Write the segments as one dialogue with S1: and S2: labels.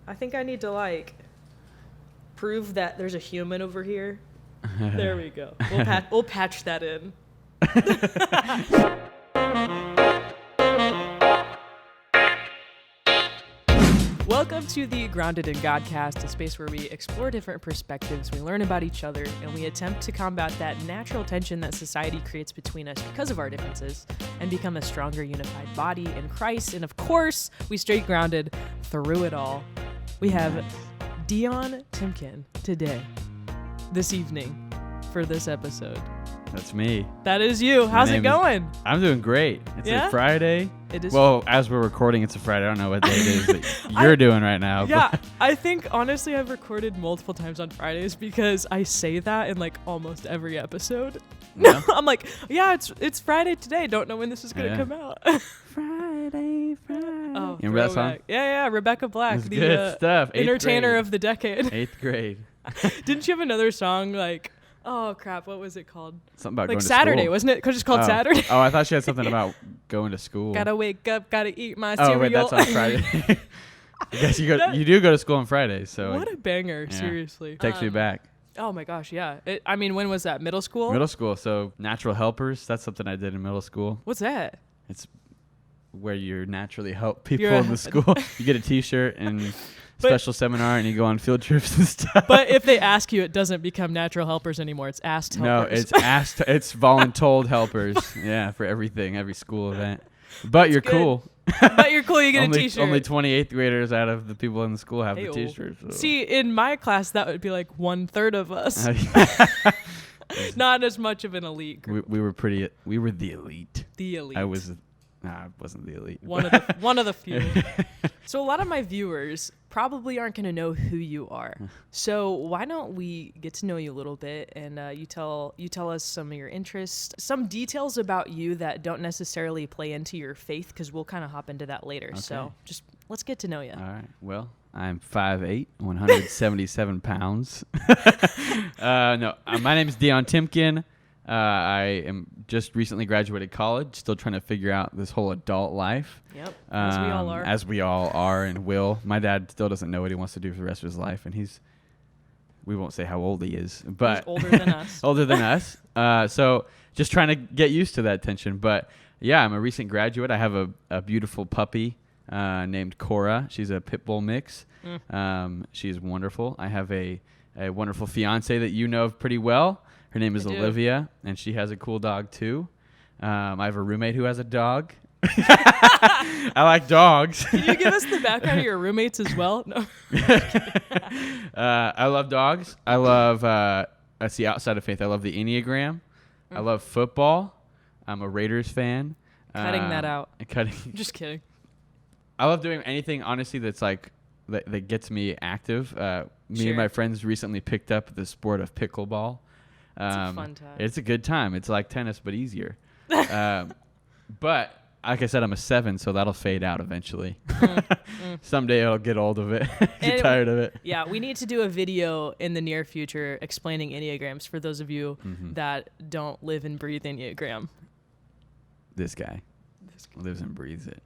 S1: I think I need to like prove that there's a human over here. There we go. We'll patch that in. Welcome to the Grounded in Godcast, a space where we explore different perspectives, we learn about each other, and we attempt to combat that natural tension that society creates between us because of our differences, and become a stronger unified body in Christ. And of course, we stay grounded through it all. We have Dionne Timken today, this evening, for this episode.
S2: That's me.
S1: That is you. How's it going?
S2: I'm doing great. It's a Friday.
S1: It is.
S2: Well, as we're recording, it's a Friday. I don't know what day it is that you're doing right now.
S1: Yeah, I think, honestly, I've recorded multiple times on Fridays because I say that in, like, almost every episode.
S2: Yeah.
S1: I'm like, yeah, it's Friday today. Don't know when this is going to come out.
S2: Friday.
S1: Oh,
S2: you remember that song?
S1: Yeah. Rebecca Black.
S2: It's good stuff.
S1: Entertainer of the decade.
S2: 8th grade.
S1: Didn't you have another song, like... Oh, crap. What was it called?
S2: Something about
S1: like
S2: going to
S1: Saturday,
S2: school.
S1: Wasn't it? Because it's called Saturday.
S2: Oh, I thought she had something about going to school.
S1: Gotta wake up, gotta eat my cereal.
S2: Oh, wait, that's on Friday. I guess you do go to school on Fridays. So
S1: what a banger, seriously.
S2: Takes me back.
S1: Oh, my gosh, yeah. When was that? Middle school?
S2: Middle school. So natural helpers, that's something I did in middle school.
S1: What's that?
S2: It's where you naturally help people in the school. You get a T-shirt and... special seminar, and you go on field trips and stuff.
S1: But if they ask you, it doesn't become natural helpers anymore. It's asked helpers.
S2: No, it's asked. It's voluntold helpers. Yeah, for everything, every school event. But you're cool.
S1: But you're cool. You get a T-shirt.
S2: Only 28th graders out of the people in the school have the T-shirts. So.
S1: See, in my class, that would be like 1/3 of us. Not as much of an elite group.
S2: We were pretty. We were the elite.
S1: The elite.
S2: I wasn't the elite.
S1: One of the few. So a lot of my viewers probably aren't going to know who you are. So why don't we get to know you a little bit, and you tell us some of your interests, some details about you that don't necessarily play into your faith, because we'll kind of hop into that later. Okay. So just let's get to know you.
S2: All right. Well, I'm 5'8", 177 pounds. No, my name is Dionne Timken. I am just recently graduated college, still trying to figure out this whole adult life.
S1: Yep, as we all are.
S2: As we all are and will. My dad still doesn't know what he wants to do for the rest of his life, and we won't say how old he is, but
S1: he's older than us.
S2: Older than us. So just trying to get used to that tension. But yeah, I'm a recent graduate. I have a beautiful puppy named Cora. She's a pit bull mix. She's wonderful. I have a wonderful fiance that you know pretty well. Her name is Olivia, and she has a cool dog, too. I have a roommate who has a dog. I like dogs.
S1: Can you give us the background of your roommates as well? No.
S2: I love dogs. I love, that's the outside of faith. I love the Enneagram. I love football. I'm a Raiders fan.
S1: Cutting that out. Just kidding.
S2: I love doing anything, honestly, that's like, that gets me active. Me and my friends recently picked up the sport of pickleball.
S1: It's a fun time.
S2: It's a good time. It's like tennis, but easier. But like I said, I'm a 7, so that'll fade out eventually. Someday I'll get old of it, get tired of it.
S1: Yeah, we need to do a video in the near future explaining Enneagrams for those of you that don't live and breathe Enneagram.
S2: This guy lives and breathes it.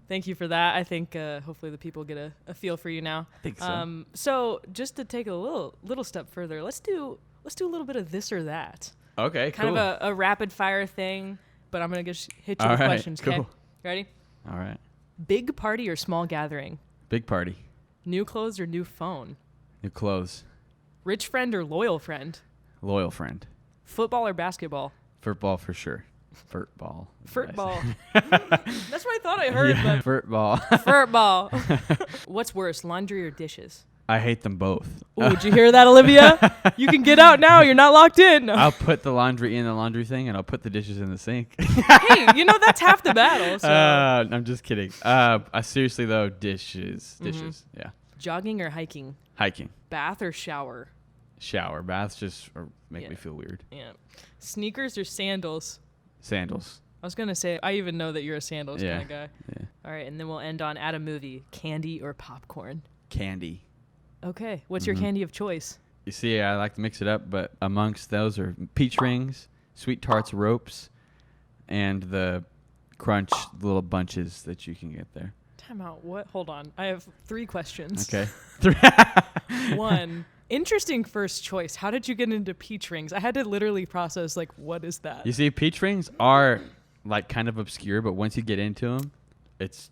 S1: Thank you for that. I think hopefully the people get a feel for you now.
S2: I think so.
S1: So just to take a little step further, let's do a little bit of this or that.
S2: Okay,
S1: kind
S2: cool.
S1: of a rapid fire thing, but I'm going to just hit you with questions, okay?
S2: Cool.
S1: Ready?
S2: All right.
S1: Big party or small gathering?
S2: Big party.
S1: New clothes or new phone?
S2: New clothes.
S1: Rich friend or loyal friend?
S2: Loyal friend.
S1: Football or basketball?
S2: Football for sure. Furtball.
S1: Furtball. That's what I thought I heard.
S2: Yeah, furtball.
S1: Furtball. What's worse, laundry or dishes?
S2: I hate them both.
S1: Ooh, did you hear that, Olivia? You can get out now. You're not locked in. No.
S2: I'll put the laundry in the laundry thing, and I'll put the dishes in the sink.
S1: Hey, that's half the battle. So.
S2: I'm just kidding. Seriously, though, dishes. Yeah.
S1: Jogging or hiking?
S2: Hiking.
S1: Bath or shower?
S2: Shower. Baths just make me feel weird.
S1: Yeah. Sneakers or sandals?
S2: Sandals.
S1: I was going to say, I even know that you're a sandals kind of guy.
S2: Yeah.
S1: All right, and then we'll end on, at a movie, candy or popcorn?
S2: Candy.
S1: Okay. What's your candy of choice?
S2: You see, I like to mix it up, but amongst those are peach rings, sweet tarts ropes, and the crunch little bunches that you can get there.
S1: Time out. What? Hold on. I have 3 questions.
S2: Okay.
S1: 1, interesting first choice. How did you get into peach rings? I had to literally process, like, what is that?
S2: You see, peach rings are like kind of obscure, but once you get into them, it's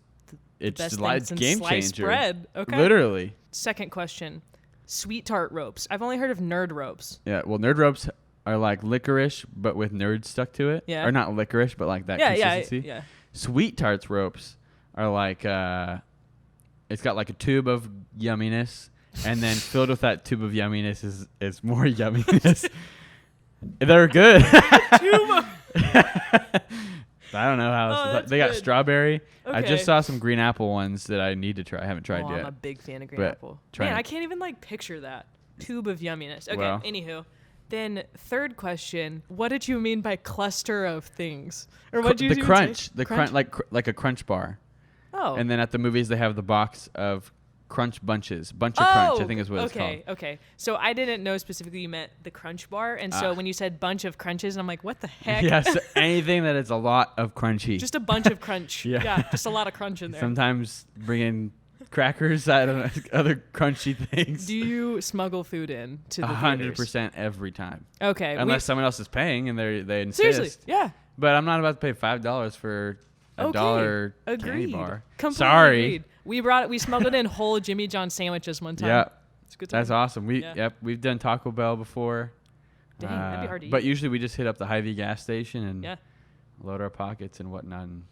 S1: Best
S2: like
S1: thing since
S2: game
S1: sliced
S2: changer.
S1: bread. Okay.
S2: Literally.
S1: Second question. Sweet tart ropes. I've only heard of nerd ropes.
S2: Yeah. Well, nerd ropes are like licorice, but with nerds stuck to it.
S1: Yeah.
S2: Or not licorice, but like that consistency.
S1: Yeah.
S2: Sweet tarts ropes are like it's got like a tube of yumminess, and then filled with that tube of yumminess is more yumminess. They're good. I don't know how else they got
S1: good.
S2: strawberry.
S1: Okay.
S2: I just saw some green apple ones that I need to try. I haven't tried yet.
S1: I'm a big fan of green
S2: But
S1: apple.
S2: try
S1: Man,
S2: it.
S1: I can't even like picture that tube of yumminess. Okay,
S2: Well.
S1: anywho. Then third question, what did you mean by cluster of things? Or what did you
S2: the
S1: even
S2: crunch,
S1: say?
S2: the crunch, like a crunch bar.
S1: Oh.
S2: And then at the movies they have the box of crunch bunches, bunch of crunch. I think is what it's called.
S1: Okay. So I didn't know specifically you meant the crunch bar, and so when you said bunch of crunches, I'm like, what the heck?
S2: Yeah, so anything that is a lot of crunchy.
S1: Just a bunch of crunch.
S2: Yeah.
S1: Just a lot of crunch in there.
S2: Sometimes bring in crackers, I don't know, other crunchy things.
S1: Do you smuggle food in to the
S2: 100% every time.
S1: Okay.
S2: Unless someone else is paying and they insist.
S1: Seriously, yeah.
S2: But I'm not about to pay $5 for a $1 candy
S1: Agreed.
S2: bar.
S1: Completely
S2: Sorry.
S1: agreed. We smuggled in whole Jimmy John sandwiches one time.
S2: Yeah.
S1: It's a good
S2: That's
S1: time.
S2: awesome. We've done Taco Bell before.
S1: Dang, that'd be hard to
S2: But
S1: eat.
S2: usually we just hit up the Hy-Vee gas station and load our pockets and whatnot. And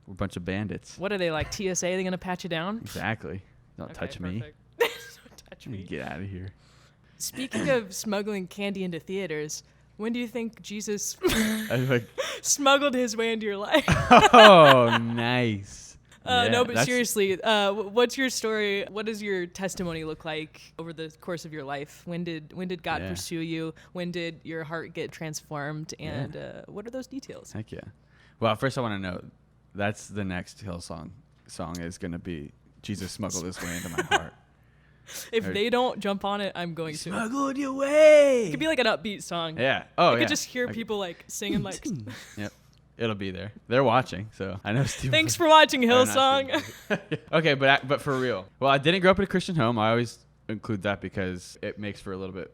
S2: we're a bunch of bandits.
S1: What are they, like TSA? Are they going to pat you down?
S2: Exactly. Don't touch me.
S1: Don't touch me.
S2: Get out of here.
S1: Speaking of smuggling candy into theaters, when do you think Jesus
S2: I was like,
S1: smuggled his way into your life?
S2: oh, nice. Yeah,
S1: No, but
S2: that's-
S1: seriously, what's your story? What does your testimony look like over the course of your life? When did God pursue you? When did your heart get transformed? And what are those details?
S2: Heck yeah. Well, first I want to know, that's the next Hillsong song is going to be Jesus smuggled his way into my heart.
S1: If
S2: Or-
S1: they don't jump on it, I'm going to.
S2: Smuggled your way.
S1: It could be like an upbeat song.
S2: Yeah. Oh,
S1: I
S2: yeah.
S1: could just hear people like singing like.
S2: Yep. It'll be there. They're watching, so I know Steve.
S1: Thanks for watching
S2: I'm not
S1: Hillsong.
S2: Okay, but for real. Well, I didn't grow up in a Christian home. I always include that because it makes for a little bit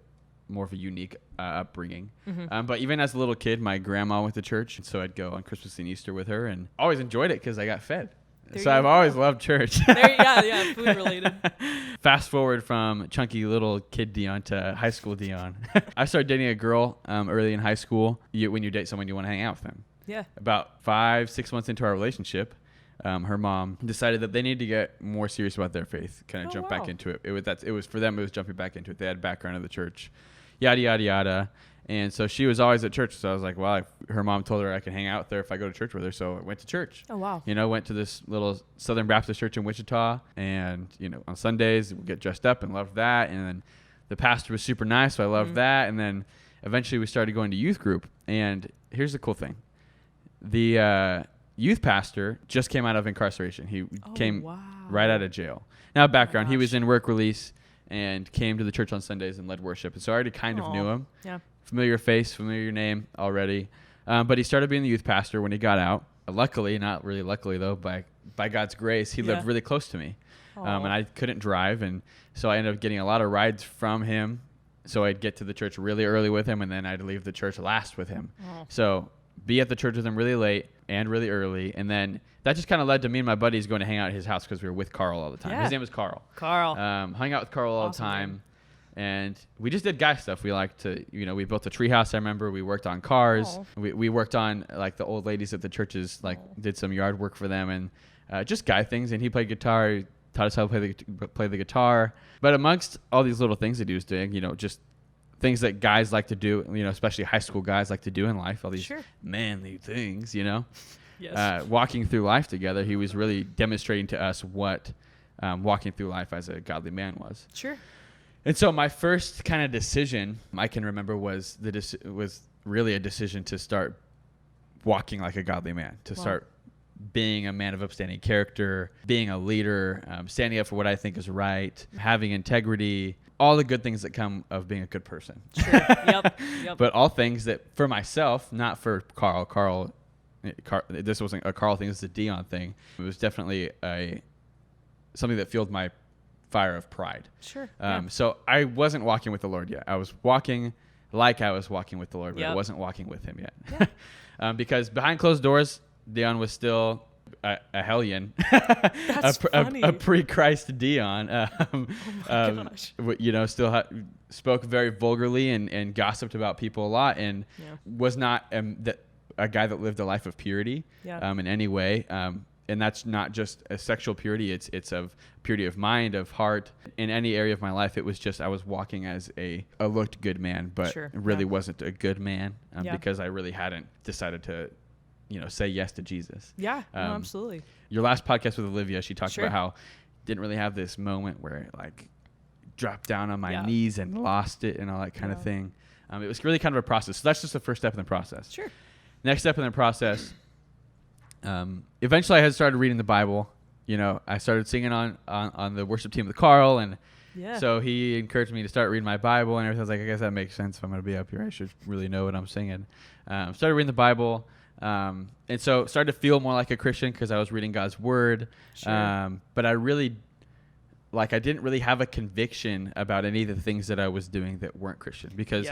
S2: more of a unique upbringing.
S1: Mm-hmm.
S2: But even as a little kid, my grandma went to church, so I'd go on Christmas and Easter with her, and always enjoyed it because I got fed.
S1: There
S2: So
S1: you
S2: I've
S1: go.
S2: always loved church.
S1: Yeah, food related.
S2: Fast forward from chunky little kid Dionne to high school Dionne. I started dating a girl early in high school. When you date someone, you want to hang out with them.
S1: Yeah.
S2: About 5-6 months into our relationship, her mom decided that they needed to get more serious about their faith, kind of jump back
S1: wow.
S2: into it. It was for them, it was jumping back into it. They had background in the church, yada, yada, yada. And so she was always at church. So I was like, well, her mom told her I could hang out with her if I go to church with her. So I went to church.
S1: Oh, wow.
S2: Went to this little Southern Baptist church in Wichita. And, on Sundays, we get dressed up and loved that. And then the pastor was super nice. So I loved that. And then eventually we started going to youth group. And here's the cool thing. The youth pastor just came out of incarceration. He came right out of jail. Now, background, he was in work release and came to the church on Sundays and led worship. And so I already kind of knew him.
S1: Yeah.
S2: Familiar face, familiar name already. But he started being the youth pastor when he got out. Luckily, not really luckily though, by God's grace, he lived really close to me. And I couldn't drive. And so I ended up getting a lot of rides from him. So I'd get to the church really early with him, and then I'd leave the church last with him. So be at the church with him really late and really early. And then that just kind of led to me and my buddies going to hang out at his house because we were with Carl all the time.
S1: Yeah.
S2: His name was Carl. Hung out with Carl all the time.
S1: Name.
S2: And we just did guy stuff. We liked to, we built a treehouse. I remember we worked on cars. We worked on like the old ladies at the churches, did some yard work for them and just guy things. And he played guitar. He taught us how to play the guitar. But amongst all these little things that he was doing, just things that guys like to do, especially high school guys like to do in life, all these manly things,
S1: Yes.
S2: walking through life together, he was really demonstrating to us what walking through life as a godly man was.
S1: Sure.
S2: And so my first kind of decision I can remember was really a decision to start walking like a godly man, to start being a man of upstanding character, being a leader, standing up for what I think is right, having integrity, all the good things that come of being a good person.
S1: Sure. Yep.
S2: But all things that for myself, not for Carl. Carl this wasn't a Carl thing. This is a Dionne thing. It was definitely something that fueled my fire of pride.
S1: Sure.
S2: So I wasn't walking with the Lord yet. I was walking like I was walking with the Lord, but I
S1: Yep.
S2: wasn't walking with him yet. Because behind closed doors, Dionne was still a hellion.
S1: That's funny.
S2: A pre-Christ Dionne.
S1: Gosh.
S2: Still spoke very vulgarly and gossiped about people a lot, and was not a guy that lived a life of purity in any way. And that's not just a sexual purity. It's of purity of mind, of heart. In any area of my life, it was just I was walking as a looked good man, but really wasn't a good man because I really hadn't decided to, say yes to Jesus.
S1: Yeah, no, absolutely.
S2: Your last podcast with Olivia, she talked about how didn't really have this moment where like dropped down on my knees and lost it and all that kind of thing. It was really kind of a process. So that's just the first step in the process.
S1: Sure.
S2: Next step in the process. Eventually I had started reading the Bible. I started singing on the worship team with Carl, and so he encouraged me to start reading my Bible and everything. I was like, I guess that makes sense. If I'm going to be up here, I should really know what I'm singing. Started reading the Bible, and so started to feel more like a Christian because I was reading God's Word. Sure. But I didn't really have a conviction about any of the things that I was doing that weren't Christian because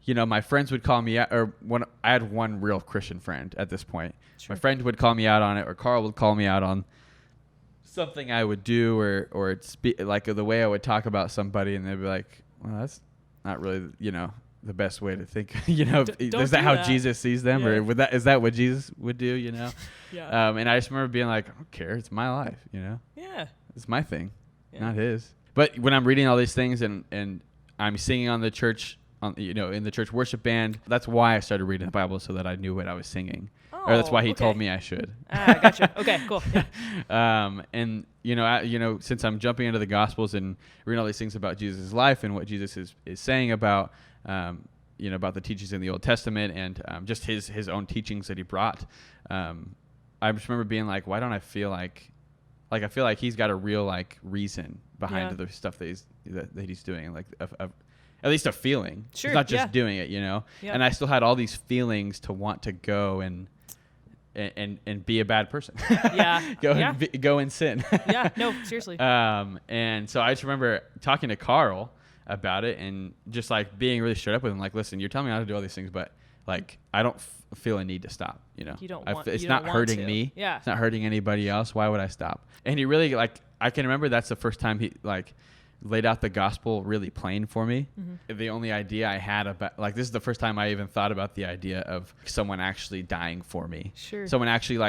S2: my friends would call me out, I had one real Christian friend at this point. Sure. My friend would call me out on it, or Carl would call me out on something I would do, or like the way I would talk about somebody, and they'd be like, "Well, that's not really, the best way to think." Is that how Jesus sees them, or is that what Jesus would do? Yeah. And I just remember being like, "I don't care. It's my life.
S1: Yeah.
S2: It's my thing, not his." But when I'm reading all these things and I'm singing on the church. In the church worship band. That's why I started reading the Bible, so that I knew what I was singing. Or that's why he told me I should.
S1: Gotcha. Okay, cool. Yeah.
S2: And since I'm jumping into the Gospels and reading all these things about Jesus' life and what Jesus is saying about about the teachings in the Old Testament and just his own teachings that he brought, I just remember being like, why don't I feel like I feel like he's got a real reason behind the stuff that he's doing, at least a feeling.
S1: Sure,
S2: it's not just doing it,
S1: Yeah.
S2: And I still had all these feelings to want to go and be a bad person. Go and sin.
S1: Yeah, no, seriously.
S2: And so I just remember talking to Carl about it and just being really straight up with him, listen, you're telling me how to do all these things, but I don't feel a need to stop.
S1: You don't want.
S2: It's not hurting me. Yeah. It's not hurting anybody else. Why would I stop? And he really I can remember that's the first time he laid out the gospel really plain for me. Mm-hmm. The only idea I had about this is the first time I even thought about the idea of someone actually dying for me.
S1: Sure.
S2: Someone actually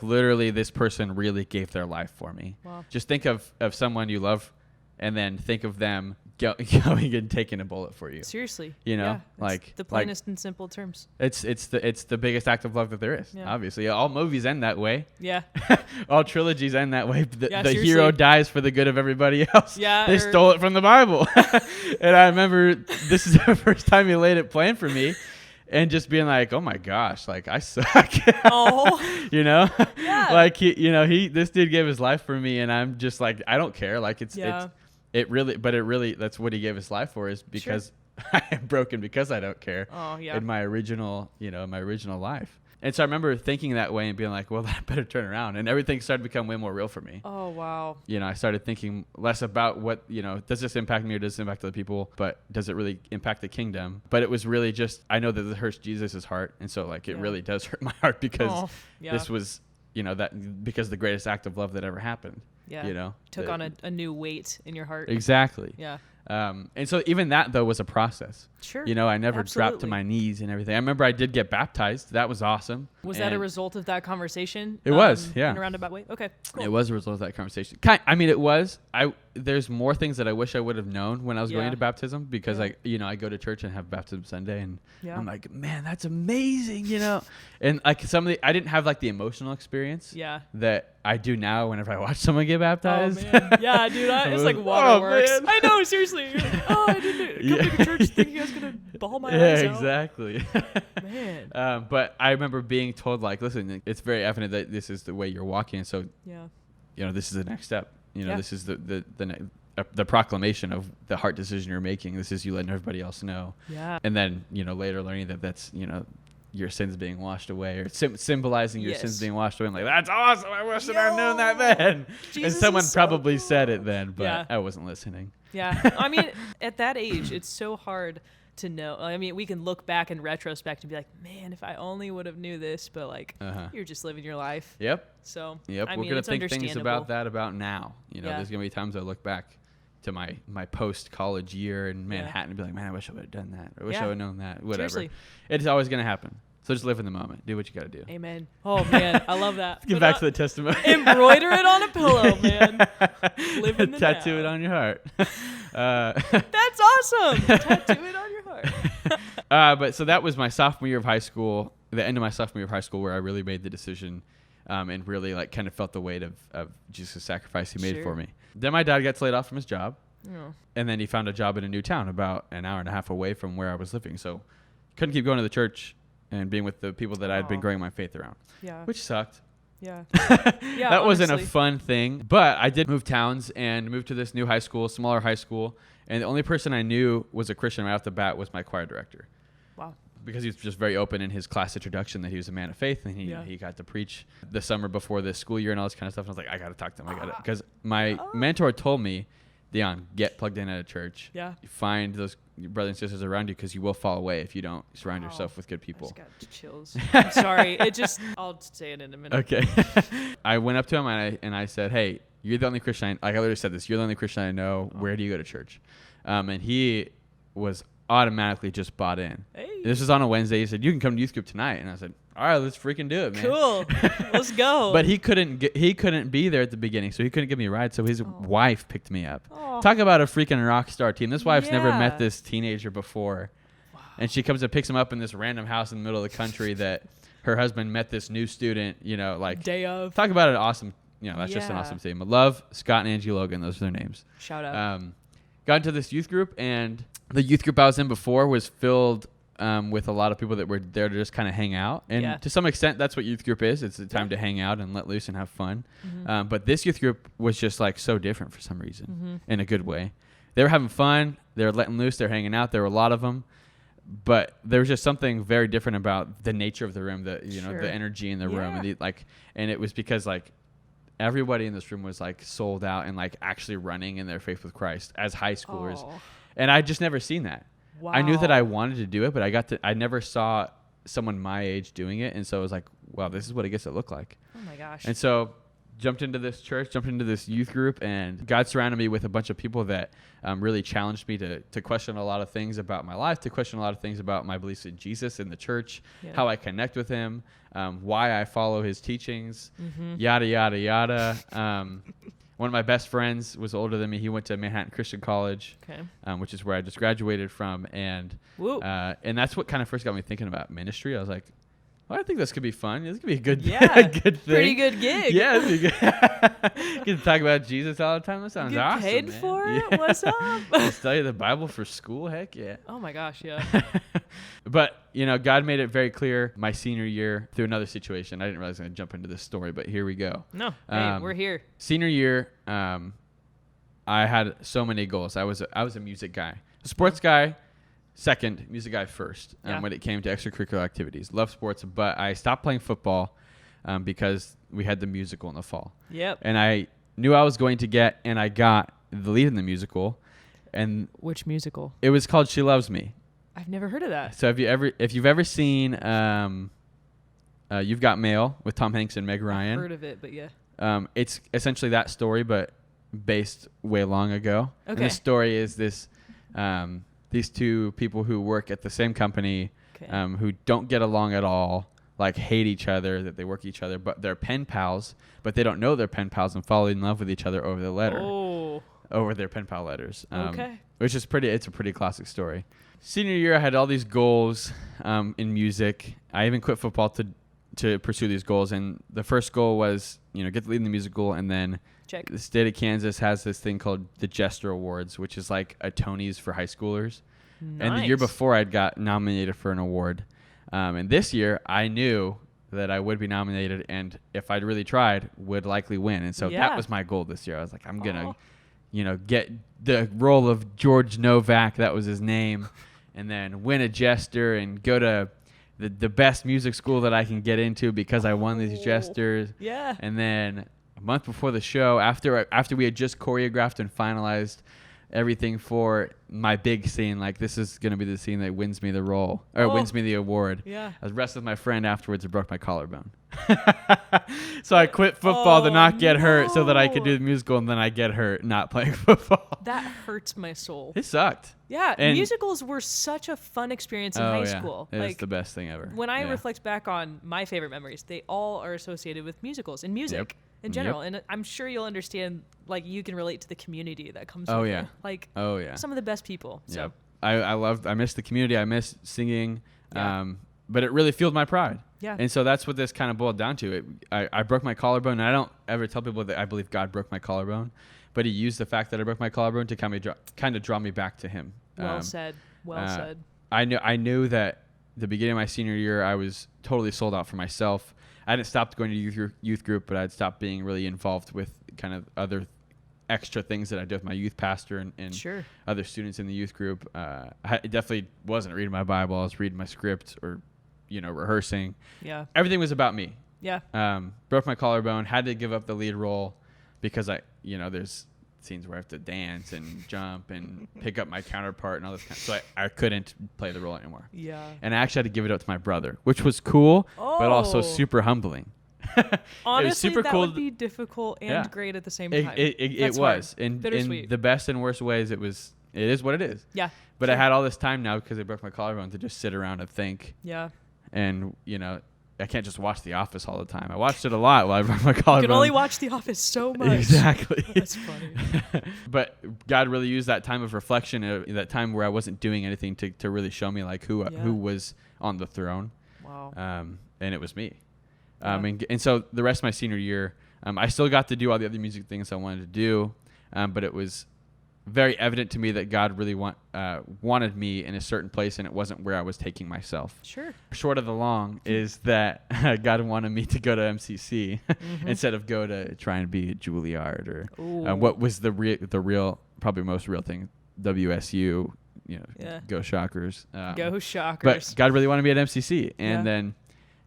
S2: literally this person really gave their life for me.
S1: Wow. Just
S2: think of someone you love and then think of them going and taking a bullet for you.
S1: Seriously.
S2: Yeah,
S1: the plainest and simple terms.
S2: It's the biggest act of love that there is. Yeah. Obviously, all movies end that way.
S1: Yeah.
S2: All trilogies end that way. The hero dies for the good of everybody else.
S1: Yeah.
S2: They stole it from the Bible. And I remember this is the first time he laid it plain for me. And just being like, oh my gosh, I suck.
S1: Oh.
S2: Yeah. This dude gave his life for me, and I'm just I don't care. It really, that's what he gave his life for, is because I am broken because I don't care.
S1: Oh, yeah.
S2: In my original life. And so I remember thinking that way and being like, well, I better turn around. And everything started to become way more real for me.
S1: Oh, wow.
S2: I started thinking less about what, does this impact me or does this impact other people? But does it really impact the kingdom? But it was really just, I know that it hurts Jesus' heart. And so it really does hurt my heart because this was, because the greatest act of love that ever happened.
S1: Yeah. Took on a new weight in your heart.
S2: Exactly.
S1: Yeah.
S2: And so even that, though, was a process.
S1: Sure.
S2: I never dropped to my knees and everything. I remember I did get baptized. That was awesome.
S1: Was that a result of that conversation?
S2: It was, yeah.
S1: In a roundabout way? Okay, cool.
S2: It was a result of that conversation. It was. There's more things that I wish I would have known when I was going to baptism because I go to church and have baptism Sunday and I'm like, man, that's amazing, And I didn't have the emotional experience that I do now whenever I watch someone get baptized.
S1: Oh, man. Yeah, dude, it's like waterworks.
S2: Man.
S1: I know, seriously. I didn't come to church thinking I was going to bawl my eyes out.
S2: Yeah, exactly.
S1: Man.
S2: But I remember being told, listen, it's very evident that this is the way you're walking. So, this is the next step. This is the proclamation of the heart decision you're making. This is you letting everybody else know.
S1: Yeah.
S2: And then, later learning that that's, your sins being washed away, or symbolizing your
S1: Yes.
S2: sins being washed away. I'm like, that's awesome. I wish that I'd known that then.
S1: Jesus
S2: And someone
S1: is so
S2: probably
S1: cool.
S2: said it then, but
S1: Yeah.
S2: I wasn't listening.
S1: Yeah. I mean, at that age, it's so hard to know. I mean, we can look back in retrospect and be like, man, if I only would have knew this, but like, you're just living your life.
S2: Yep.
S1: So,
S2: Yep.
S1: I
S2: We're
S1: mean,
S2: going
S1: it's
S2: to think things
S1: understandable.
S2: about that about now. You know,
S1: Yeah.
S2: there's going to be times I look back to my post-college year in Manhattan and be like, man, I wish I would have done that. I wish I
S1: Yeah.
S2: would have known that. Whatever.
S1: Seriously.
S2: It's always going to happen. So just live in the moment. Do what you got to do.
S1: Amen. Oh, man. I love that.
S2: Get back to the testimony.
S1: Embroider it on a pillow, man. Live in the
S2: Tattoo
S1: now.
S2: it on your heart.
S1: That's awesome. Tattoo it on your heart.
S2: But so that was my sophomore year of high school, the end of my sophomore year of high school, where I really made the decision and really like kind of felt the weight of Jesus' sacrifice he made
S1: Sure.
S2: for me. Then my dad got laid off from his job.
S1: Oh.
S2: And then he found a job in a new town about an hour and a half away from where I was living. So couldn't keep going to the church and being with the people that I'd been
S1: Aw.
S2: growing my faith around,
S1: Yeah.
S2: which sucked.
S1: Yeah.
S2: That wasn't a
S1: honestly.
S2: fun thing. But I did move towns and moved to this new high school, smaller high school. And the only person I knew was a Christian right off the bat was my choir director.
S1: Wow.
S2: Because he was just very open in his class introduction that he was a man of faith, and
S1: Yeah.
S2: he got to preach the summer before the school year and all this kind of stuff. And I was like, I got to talk to him. Because my mentor told me, Dionne, get plugged in at a church.
S1: Yeah.
S2: Find those brothers and sisters around you, because you will fall away if you don't surround
S1: Wow.
S2: yourself with good
S1: I
S2: people.
S1: just got chills. I'm sorry. I'll say it in a minute.
S2: Okay. I went up to him and I said, hey, you're the only Christian. I literally said this. You're the only Christian I know. Where do you go to church? And he was automatically just bought in.
S1: Hey.
S2: This was on a Wednesday. He said, you can come to youth group tonight. And I said, all right, let's freaking do it, man.
S1: Cool. Let's go.
S2: But he couldn't be there at the beginning, so he couldn't give me a ride. So his wife picked me up.
S1: Aw.
S2: Talk about a freaking rock star team. This wife's never
S1: Yeah.
S2: met this teenager before. Wow. And she comes and picks him up in this random house in the middle of the country that her husband met this new student, like
S1: Day of.
S2: talk about an awesome, that's just an
S1: Yeah.
S2: awesome team. I love Scott and Angie Logan. Those are their names.
S1: Shout out.
S2: Got into this youth group, and the youth group I was in before was filled with a lot of people that were there to just kind of hang out. And
S1: Yeah.
S2: to some extent, that's what youth group is. It's a time to hang out and let loose and have fun.
S1: Mm-hmm.
S2: But this youth group was just like so different for some reason, in a good way. They were having fun. They were letting loose. They're hanging out. There were a lot of them. But there was just something very different about the nature of the room,
S1: Sure.
S2: the energy in the room.
S1: Yeah.
S2: And it was because like everybody in this room was like sold out and like actually running in their faith with Christ as high schoolers.
S1: Oh.
S2: And I'd just never seen that.
S1: Wow.
S2: I knew that I wanted to do it, but I never saw someone my age doing it. And so I was like, wow, this is what it gets to look like.
S1: Oh my gosh.
S2: And so jumped into this church, jumped into this youth group, and God surrounded me with a bunch of people that really challenged me to question a lot of things about my life, to question a lot of things about my beliefs in Jesus, in the church,
S1: Yeah.
S2: how I connect with him, why I follow his teachings,
S1: Mm-hmm.
S2: yada, yada, yada. One of my best friends was older than me. He went to Manhattan Christian College,
S1: Okay.
S2: which is where I just graduated from. And
S1: Woo.
S2: that's what kind of first got me thinking about ministry. I was like, well, I think this could be fun. This could be a good,
S1: Yeah.
S2: good thing.
S1: Pretty good gig.
S2: Yeah, it'd be good. Get to talk about Jesus all the time. That sounds
S1: Get
S2: awesome,
S1: paid
S2: man.
S1: for it?
S2: Yeah.
S1: What's up?
S2: Study the Bible for school? Heck yeah.
S1: Oh my gosh, yeah.
S2: But, God made it very clear my senior year through another situation. I didn't realize I was going to jump into this story, but here we go.
S1: No, hey, we're here.
S2: Senior year, I had so many goals. I was a music guy. A sports guy, second. Music guy first
S1: Yeah.
S2: when it came to extracurricular activities. Love sports, but I stopped playing football because we had the musical in the fall.
S1: Yep.
S2: And I knew I was going to get, and I got the lead in the musical. And
S1: Which musical?
S2: it was called She Loves Me.
S1: I've never heard of that.
S2: So if you've ever seen You've Got Mail with Tom Hanks and Meg Ryan,
S1: Heard of it, but yeah.
S2: it's essentially that story, but based way long ago. And
S1: Okay.
S2: the story is this: these two people who work at the same company,
S1: Okay.
S2: who don't get along at all, like hate each other, that they work each other, but they're pen pals, but they don't know they're pen pals and fall in love with each other over the letter,
S1: Oh.
S2: over their pen pal letters.
S1: Okay.
S2: Which is it's a pretty classic story. Senior year, I had all these goals in music. I even quit football to pursue these goals. And the first goal was, get the lead in the musical. And then
S1: Check.
S2: the state of Kansas has this thing called the Jester Awards, which is like a Tony's for high schoolers.
S1: Nice.
S2: And the year before, I'd got nominated for an award. And this year, I knew that I would be nominated, and if I'd really tried, would likely win. And so
S1: Yeah.
S2: that was my goal this year. I was like, I'm going to, get the role of George Novak, that was his name, and then win a Jester and go to the best music school that I can get into because I won these gestures.
S1: Yeah.
S2: And then a month before the show, after we had just choreographed and finalized everything for my big scene, like this is going to be the scene that wins me the role or wins me the award.
S1: Yeah.
S2: I was wrestling with my friend afterwards and broke my collarbone. So I quit football to not get hurt so that I could do the musical, and then I get hurt not playing football.
S1: That hurts my soul.
S2: It sucked.
S1: Yeah,
S2: And
S1: musicals were such a fun experience in high school.
S2: It was the best thing ever.
S1: When I reflect back on my favorite memories, they all are associated with musicals and music in general. And I'm sure you'll understand, like, you can relate to the community that comes with it. Like, some of the best people. So
S2: I miss the community. I miss singing.
S1: Yeah.
S2: But it really fueled my pride.
S1: Yeah.
S2: And so that's what this kind of boiled down to. I broke my collarbone, and I don't ever tell people that I believe God broke my collarbone, but he used the fact that I broke my collarbone to kind of draw me back to him.
S1: Well said. Well said.
S2: I knew that the beginning of my senior year, I was totally sold out for myself. I hadn't stopped going to youth group, but I'd stopped being really involved with kind of other extra things that I did with my youth pastor and other students in the youth group. I definitely wasn't reading my Bible. I was reading my script or, rehearsing.
S1: Yeah.
S2: Everything was about me.
S1: Yeah.
S2: Broke my collarbone, had to give up the lead role because there's scenes where I have to dance and jump and pick up my counterpart and all this so I couldn't play the role anymore.
S1: Yeah.
S2: And I actually had to give it up to my brother, which was cool, but also super humbling.
S1: Honestly,
S2: super
S1: that
S2: cool.
S1: would be difficult and great at the same time.
S2: It was. In the best and worst ways, it is what it is.
S1: Yeah.
S2: But I had all this time now because I broke my collarbone to just sit around and think.
S1: Yeah.
S2: And, I can't just watch The Office all the time. I watched it a lot while I broke my collarbone.
S1: You can only watch The Office so much.
S2: Exactly.
S1: That's funny.
S2: But God really used that time of reflection, that time where I wasn't doing anything to really show me like who was on the throne.
S1: Wow.
S2: And it was me. And so the rest of my senior year, I still got to do all the other music things I wanted to do, but it was very evident to me that God really wanted me in a certain place, and it wasn't where I was taking myself.
S1: Sure.
S2: Short of the long is that God wanted me to go to MCC instead of go to try and be at Juilliard or what was the real, probably most real thing, WSU. Go Shockers.
S1: Go Shockers.
S2: But God really wanted me at MCC, and then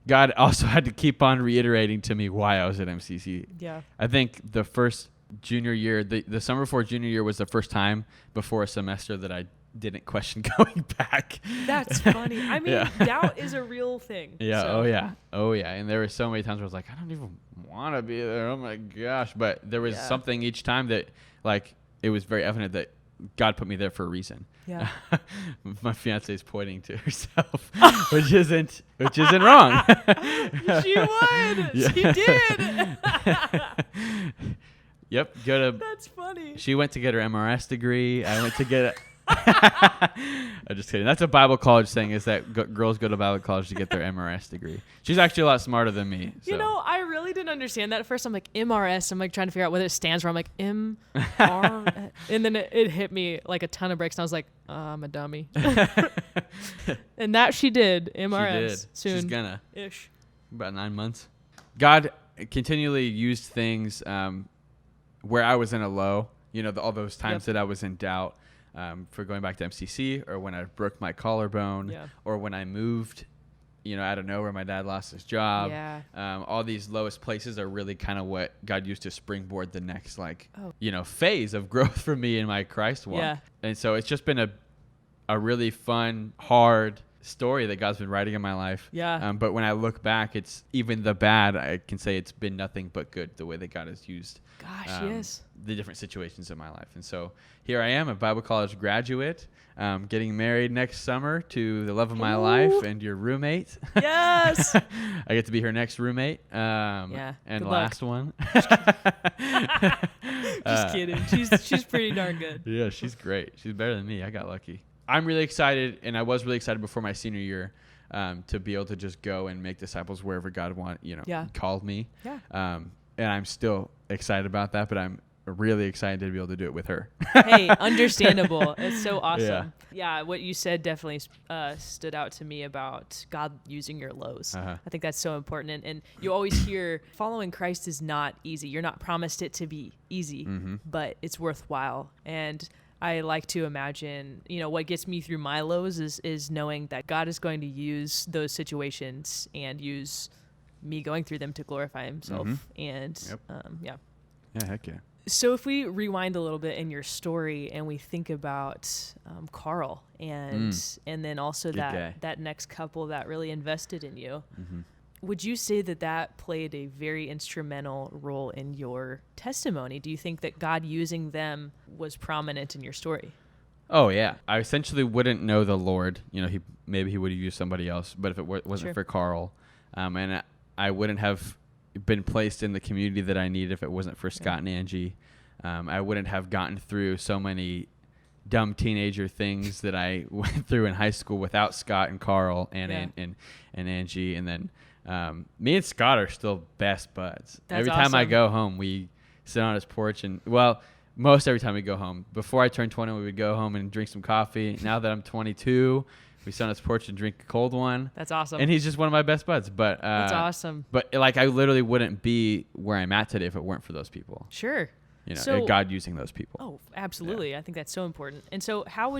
S2: God also had to keep on reiterating to me why I was at MCC.
S1: Yeah.
S2: I think the first junior year, the summer before junior year was the first time before a semester that I didn't question going back.
S1: That's funny. I mean, doubt is a real thing.
S2: Yeah.
S1: So.
S2: Oh yeah. And there were so many times where I was like, I don't even want to be there. Oh my gosh. But there was something each time that, like, it was very evident that God put me there for a reason.
S1: Yeah.
S2: My fiance is pointing to herself, which isn't wrong.
S1: She would.
S2: Yeah.
S1: She did.
S2: Yep.
S1: That's funny.
S2: She went to get her MRS degree. I went to get I'm just kidding. That's a Bible college thing, is that girls go to Bible college to get their MRS degree. She's actually a lot smarter than me. So.
S1: I really didn't understand that at first. I'm like, MRS. I'm like trying to figure out what it stands for. I'm like, MR. And then it hit me like a ton of bricks. And I was like, I'm a dummy. And that she did. MRS.
S2: She did.
S1: Soon.
S2: She's gonna.
S1: Ish.
S2: About 9 months. God continually used things where I was in a low, all those times that I was in doubt, for going back to MCC, or when I broke my collarbone, or when I moved, out of nowhere, my dad lost his job. Yeah. All these lowest places are really kind of what God used to springboard the next, phase of growth for me in my Christ walk. Yeah. And so it's just been a really fun, hard story that God's been writing in my life.
S1: Yeah.
S2: But when I look back, it's even the bad, I can say it's been nothing but good, the way that God has used the different situations in my life. And so here I am, a Bible college graduate, getting married next summer to the love of my life and your roommate.
S1: Yes.
S2: I get to be her next roommate. And last one.
S1: Just kidding. She's pretty darn good.
S2: Yeah, she's great. She's better than me. I got lucky. I'm really excited, and I was really excited before my senior year, to be able to just go and make disciples wherever God called me.
S1: Yeah.
S2: And I'm still excited about that, but I'm really excited to be able to do it with her.
S1: Hey, understandable. It's so awesome. Yeah, what you said definitely stood out to me about God using your lows. I think that's so important. And you always hear following Christ is not easy. You're not promised it to be easy, but it's worthwhile. And I like to imagine, what gets me through my lows is knowing that God is going to use those situations and use me going through them to glorify himself. And
S2: Yeah, heck yeah.
S1: So if we rewind a little bit in your story and we think about Carl and then also that next couple that really invested in you, would you say that played a very instrumental role in your testimony? Do you think that God using them was prominent in your story?
S2: Oh, yeah. I essentially wouldn't know the Lord. Maybe he would have used somebody else, but if it wasn't for Carl, and I wouldn't have been placed in the community that I needed if it wasn't for Scott and Angie. I wouldn't have gotten through so many dumb teenager things that I went through in high school without Scott and Carl and Angie. And then me and Scott are still best buds.
S1: That's
S2: every time
S1: awesome.
S2: I go home, we sit on his porch most every time we go home. Before I turned 20, we would go home and drink some coffee. Now that I'm 22, we sit on his porch and drink a cold one.
S1: That's awesome.
S2: And he's just one of my best buds. But
S1: that's awesome.
S2: But I literally wouldn't be where I'm at today if it weren't for those people.
S1: Sure.
S2: So, God using those people.
S1: Oh, absolutely. Yeah. I think that's so important. And so how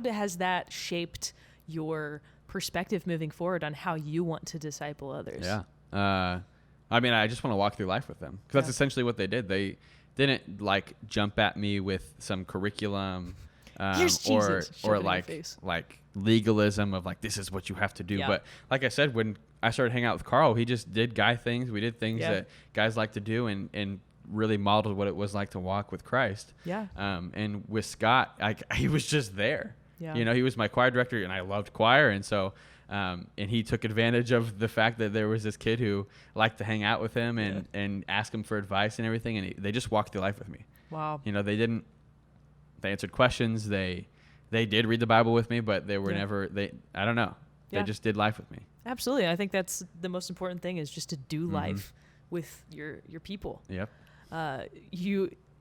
S1: has that shaped your perspective moving forward on how you want to disciple others?
S2: Yeah. I just want to walk through life with them. Because that's essentially what they did. They didn't jump at me with some curriculum or like legalism of this is what you have to do. Yeah. But like I said, when I started hanging out with Carl, he just did guy things. We did things that guys like to do and really modeled what it was like to walk with Christ.
S1: Yeah.
S2: And with Scott, he was just there.
S1: Yeah.
S2: He was my choir director and I loved choir. And so, and he took advantage of the fact that there was this kid who liked to hang out with him and ask him for advice and everything. And they just walked through life with me.
S1: Wow.
S2: They answered questions. They did read the Bible with me, but they were never, I don't know. They just did life with me.
S1: Absolutely. I think that's the most important thing is just to do life with your people.
S2: Yep.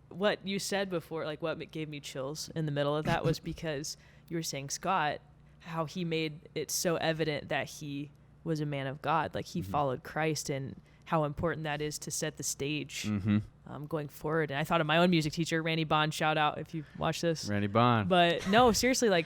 S1: What you said before, what gave me chills in the middle of that was because you were saying Scott, how he made it so evident that he was a man of God, he followed Christ, and how important that is to set the stage going forward. And I thought of my own music teacher, Randy Bond. Shout out if you watch this.
S2: Randy Bond.
S1: But no, seriously,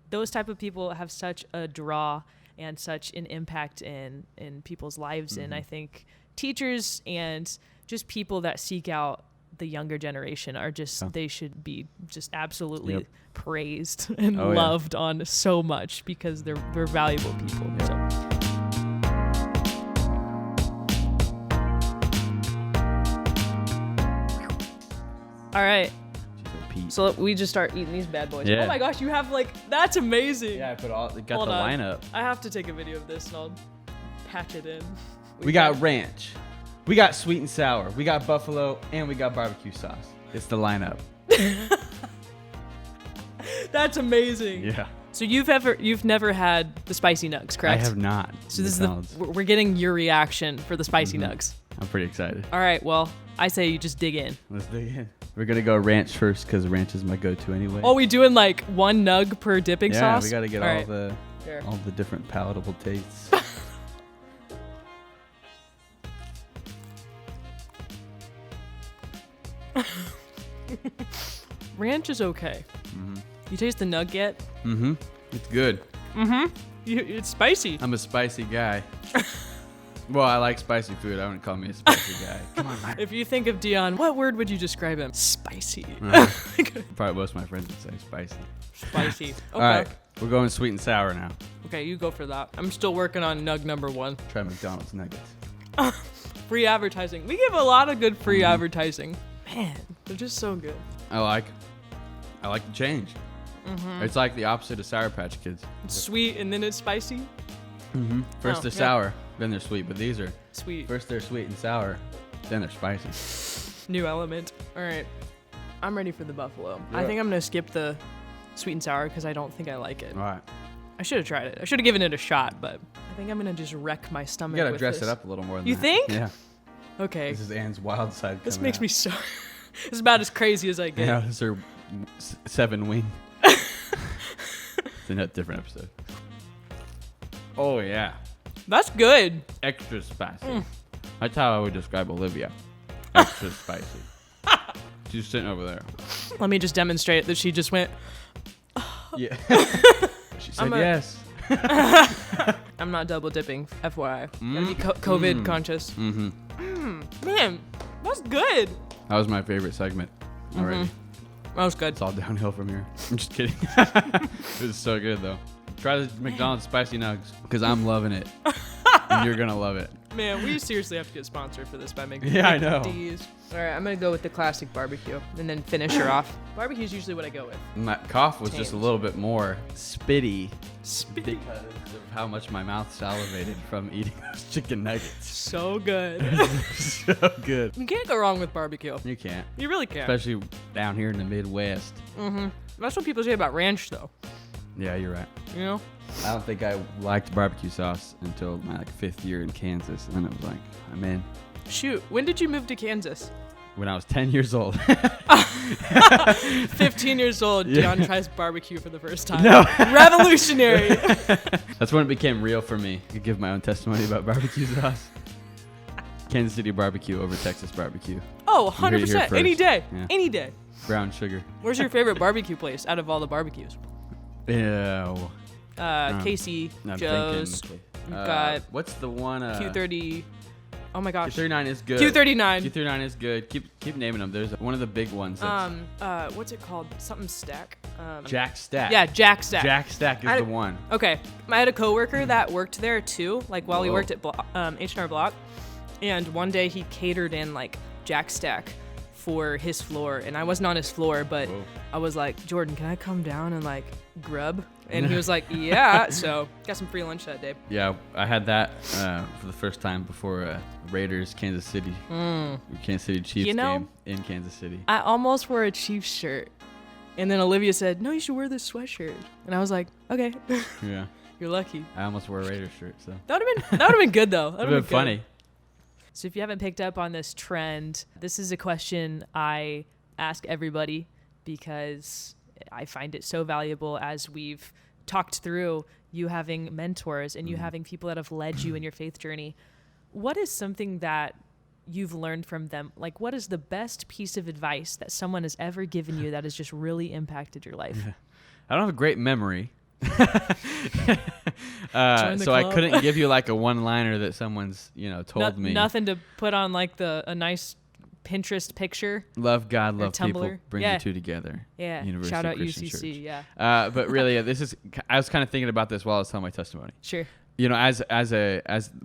S1: those type of people have such a draw and such an impact in people's lives. And I think teachers and just people that seek out the younger generation are they should be just absolutely praised and loved on so much because they're valuable people.
S2: Yep.
S1: So. All right. So we just start eating these bad boys.
S2: Yeah.
S1: Oh my gosh, you have that's amazing.
S2: Yeah, I got the
S1: on.
S2: lineup.
S1: I have to take a video of this and I'll patch it in.
S2: We got ranch. We got sweet and sour. We got buffalo, and we got barbecue sauce. It's the lineup.
S1: That's amazing.
S2: Yeah.
S1: So you've never had the spicy nugs, correct?
S2: I have not.
S1: So this is we're getting your reaction for the spicy nugs.
S2: I'm pretty excited.
S1: All right. Well, I say you just dig in.
S2: Let's dig in. We're gonna go ranch first because ranch is my go-to anyway.
S1: Oh, we doing one nug per dipping sauce?
S2: Yeah, we gotta get all the different palatable tastes.
S1: Ranch is okay. You taste the nug yet?
S2: It's good.
S1: It's spicy.
S2: I'm a spicy guy. Well, I like spicy food. I wouldn't call me a spicy guy. Come on, man.
S1: If you think of Dionne, what word would you describe him? Spicy.
S2: Probably most of my friends would say spicy.
S1: Spicy. Okay.
S2: All right, we're going sweet and sour now.
S1: Okay, you go for that. I'm still working on nug number 1.
S2: Try McDonald's nuggets.
S1: Free advertising. We give a lot of good free advertising. Man, they're just so good.
S2: I like the change. It's like the opposite of Sour Patch Kids.
S1: It's sweet and then it's spicy.
S2: First they're sour, then they're sweet. But these are
S1: sweet.
S2: First they're sweet and sour, then they're spicy.
S1: New element. All right, I'm ready for the buffalo.
S2: Yeah.
S1: I think I'm gonna skip the sweet and sour because I don't think I like it.
S2: All right.
S1: I should have tried it. I should have given it a shot, but I think I'm gonna just wreck my stomach.
S2: You gotta
S1: with
S2: dress
S1: this.
S2: it up a little more than
S1: You
S2: that.
S1: think?
S2: Yeah.
S1: Okay.
S2: This is Anne's wild side.
S1: This makes me so. This is about as crazy as I get.
S2: Yeah, this is her 7 wing. It's a different episode. Oh yeah.
S1: That's good.
S2: Extra spicy. That's how I would describe Olivia. Extra spicy. She's sitting over there.
S1: Let me just demonstrate that she just went.
S2: Yeah. She said
S1: I'm
S2: yes.
S1: I'm not double dipping, FYI. Gotta be COVID conscious. Man, that's good.
S2: That was my favorite segment already.
S1: That was good.
S2: It's all downhill from here. I'm just kidding. It was so good, though. Try the McDonald's spicy nugs, because I'm loving it. And you're going to love it.
S1: Man, we seriously have to get sponsored for this by McD's.
S2: Yeah, I know.
S1: All right, I'm going to go with the classic barbecue and then finish her off. Barbecue is usually what I go with.
S2: And that cough was just a little bit more spitty.
S1: Spitty.
S2: Because of how much my mouth salivated from eating those chicken nuggets.
S1: So good.
S2: So good.
S1: You can't go wrong with barbecue.
S2: You can't.
S1: You really can't.
S2: Especially down here in the Midwest.
S1: That's what people say about ranch, though.
S2: Yeah, you're right.
S1: You know?
S2: I don't think I liked barbecue sauce until my 5th year in Kansas. And then it was like, I'm in.
S1: Shoot, when did you move to Kansas?
S2: When I was 10 years old.
S1: 15 years old, Dionne tries barbecue for the first time.
S2: No.
S1: Revolutionary.
S2: That's when it became real for me. I could give my own testimony about barbecue sauce. Kansas City barbecue over Texas barbecue.
S1: Oh,
S2: You heard it here
S1: 100%. Any
S2: first.
S1: day.
S2: Yeah.
S1: Any day.
S2: Brown sugar.
S1: Where's your favorite barbecue place out of all the barbecues?
S2: Ew.
S1: Casey,
S2: I'm
S1: Joe's.
S2: thinking,
S1: We've got
S2: what's the one?
S1: Q30. Oh my gosh.
S2: Q39 is good.
S1: Q39.
S2: Q39 is good. Keep naming them. There's one of the big ones. That's
S1: What's it called? Something Stack.
S2: Jack Stack.
S1: Yeah, Jack Stack.
S2: Jack Stack is the one.
S1: Okay, I had a coworker that worked there too. Like while he
S2: Whoa.
S1: worked at H&R Block, and one day he catered in like Jack Stack for his floor, and I wasn't on his floor, but
S2: Whoa.
S1: I was like, Jordan, can I come down and like grub? And he was like, yeah. So got some free lunch that day.
S2: Yeah, I had that for the first time before Raiders Kansas City. Kansas City Chiefs game in Kansas City.
S1: I almost wore a Chiefs shirt, and then Olivia said, no, you should wear this sweatshirt. And I was like, okay.
S2: Yeah.
S1: You're lucky.
S2: I almost wore a Raiders shirt, so.
S1: That would have been good though. That
S2: It
S1: would
S2: would
S1: have
S2: have been funny.
S1: So if you haven't picked up on this trend, this is a question I ask everybody because I find it so valuable as we've talked through you having mentors and you having people that have led you in your faith journey. What is something that you've learned from them? Like, what is the best piece of advice that someone has ever given you that has just really impacted your life?
S2: I don't have a great memory. So I couldn't give you like a one-liner that someone's, told me.
S1: Nothing to put on like a nice Pinterest picture.
S2: Love God, love
S1: Tumblr.
S2: people, bring the two together.
S1: Yeah.
S2: University
S1: Shout out
S2: Christian
S1: UCC.
S2: Church.
S1: Yeah.
S2: But really, I was kind of thinking about this while I was telling my testimony.
S1: Sure.
S2: As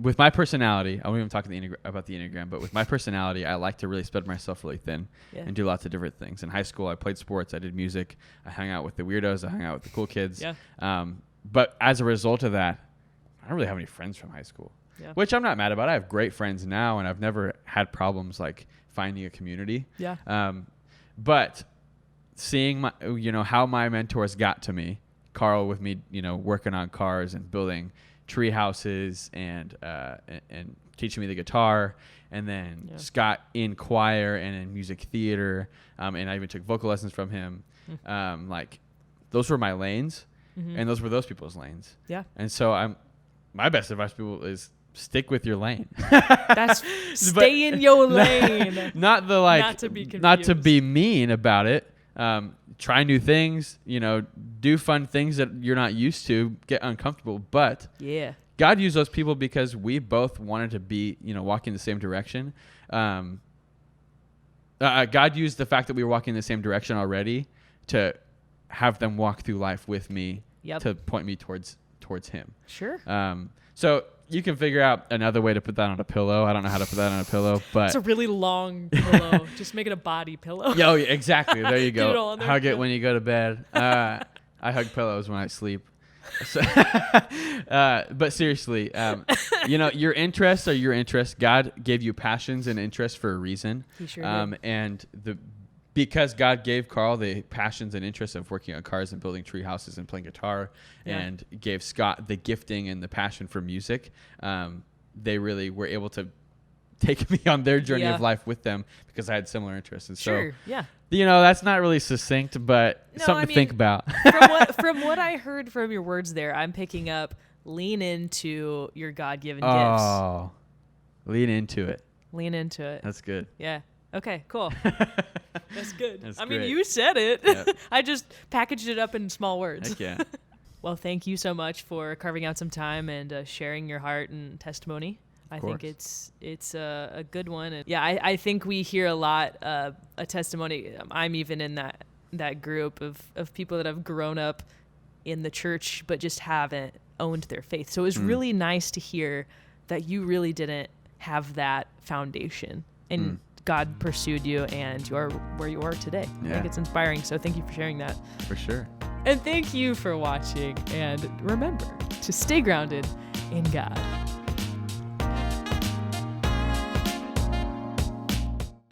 S2: with my personality, I won't even talk about the Enneagram, but with my personality, I like to really spread myself really thin and do lots of different things. In high school, I played sports, I did music, I hung out with the weirdos, I hung out with the cool kids.
S1: Yeah.
S2: But as a result of that, I don't really have any friends from high school, which I'm not mad about. I have great friends now, and I've never had problems like finding a community.
S1: Yeah.
S2: But seeing how my mentors got to me, Carl with me, working on cars and building tree houses and teaching me the guitar, and then Scott in choir and in music theater, and I even took vocal lessons from him. Like those were my lanes, and those were those people's lanes.
S1: Yeah.
S2: And so my best advice to people is stick with your lane.
S1: That's stay in your lane.
S2: Not to be mean about it. Try new things, do fun things that you're not used to, get uncomfortable. But God used those people because we both wanted to be, walking the same direction. God used the fact that we were walking in the same direction already to have them walk through life with me to point me towards him.
S1: Sure.
S2: So you can figure out another way to put that on a pillow. I don't know how to put that on a pillow, but
S1: it's a really long pillow. Just make it a body pillow.
S2: Yeah, exactly. There you
S1: Get it all
S2: go.
S1: on there.
S2: Hug it when you go to bed. I hug pillows when I sleep. So, but seriously, your interests are your interests. God gave you passions and interests for a reason.
S1: He sure did.
S2: And because God gave Carl the passions and interests of working on cars and building tree houses and playing guitar, and gave Scott the gifting and the passion for music, they really were able to take me on their journey of life with them because I had similar interests. And so, that's not really succinct, but something to think about.
S1: from what I heard from your words there, I'm picking up lean into your God-given gifts.
S2: Oh, lean into it.
S1: Lean into it.
S2: That's good.
S1: Yeah. Okay, cool. That's good.
S2: That's
S1: I mean,
S2: great.
S1: you said it.
S2: Yep.
S1: I just packaged it up in small words.
S2: Heck yeah.
S1: Well, thank you so much for carving out some time and sharing your heart and testimony. I think it's a good one. And yeah, I think we hear a lot a testimony. I'm even in that group of people that have grown up in the church but just haven't owned their faith. So it was really nice to hear that you really didn't have that foundation and God pursued you and you're where you are today. I think it's inspiring. So thank you for sharing that.
S2: For sure.
S1: And thank you for watching. And remember to stay grounded in God.